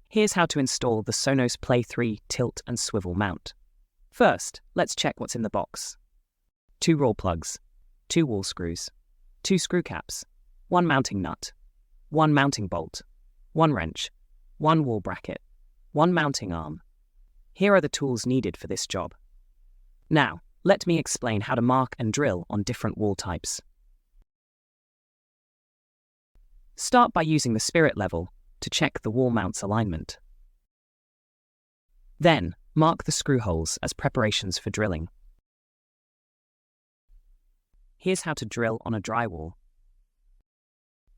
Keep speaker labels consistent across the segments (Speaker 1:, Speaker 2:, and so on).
Speaker 1: Here's how to install the Sonos Play 3 tilt and swivel mount. First, let's check what's in the box. 2 raw plugs, 2 wall screws, 2 screw caps, 1 mounting nut, 1 mounting bolt, 1 wrench, 1 wall bracket, 1 mounting arm. Here are the tools needed for this job. Now, let me explain how to mark and drill on different wall types. Start by using the spirit level to check the wall mount's alignment. Then, mark the screw holes as preparations for drilling. Here's how to drill on a drywall.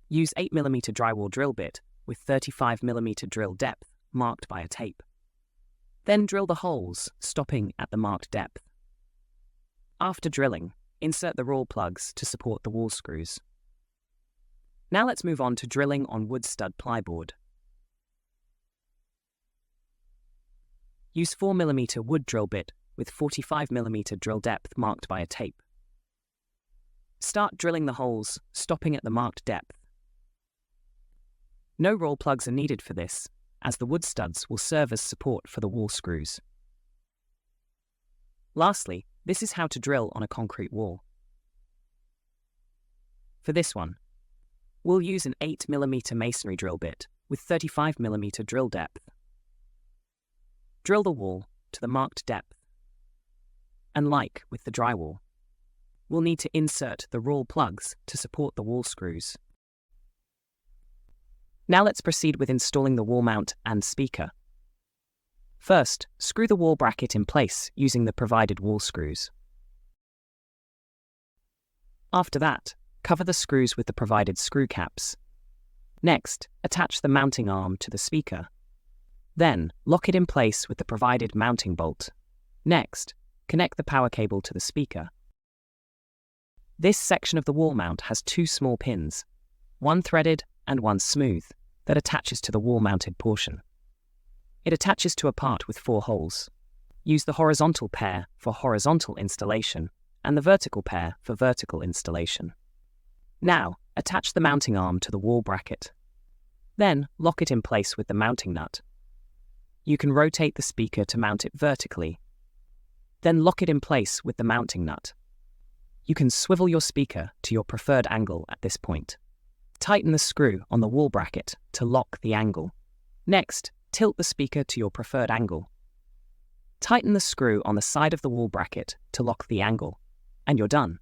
Speaker 1: Use 8mm drywall drill bit with 35mm drill depth marked by a tape. Then drill the holes, stopping at the marked depth. After drilling, insert the raw plugs to support the wall screws. Now let's move on to drilling on wood stud plyboard. Use 4mm wood drill bit with 45mm drill depth marked by a tape. Start drilling the holes, stopping at the marked depth. No roll plugs are needed for this, as the wood studs will serve as support for the wall screws. Lastly, this is how to drill on a concrete wall. For this one, we'll use an 8mm masonry drill bit with 35mm drill depth. Drill the wall to the marked depth. And like with the drywall, we'll need to insert the raw plugs to support the wall screws. Now let's proceed with installing the wall mount and speaker. First, screw the wall bracket in place using the provided wall screws. After that, cover the screws with the provided screw caps. Next, attach the mounting arm to the speaker. Then, lock it in place with the provided mounting bolt. Next, connect the power cable to the speaker. This section of the wall mount has 2 small pins, one threaded and one smooth, that attaches to the wall-mounted portion. It attaches to a part with 4 holes. Use the horizontal pair for horizontal installation and the vertical pair for vertical installation. Now, attach the mounting arm to the wall bracket. Then, lock it in place with the mounting nut. You can rotate the speaker to mount it vertically. Then lock it in place with the mounting nut. You can swivel your speaker to your preferred angle at this point. Tighten the screw on the wall bracket to lock the angle. Next, tilt the speaker to your preferred angle. Tighten the screw on the side of the wall bracket to lock the angle, and you're done.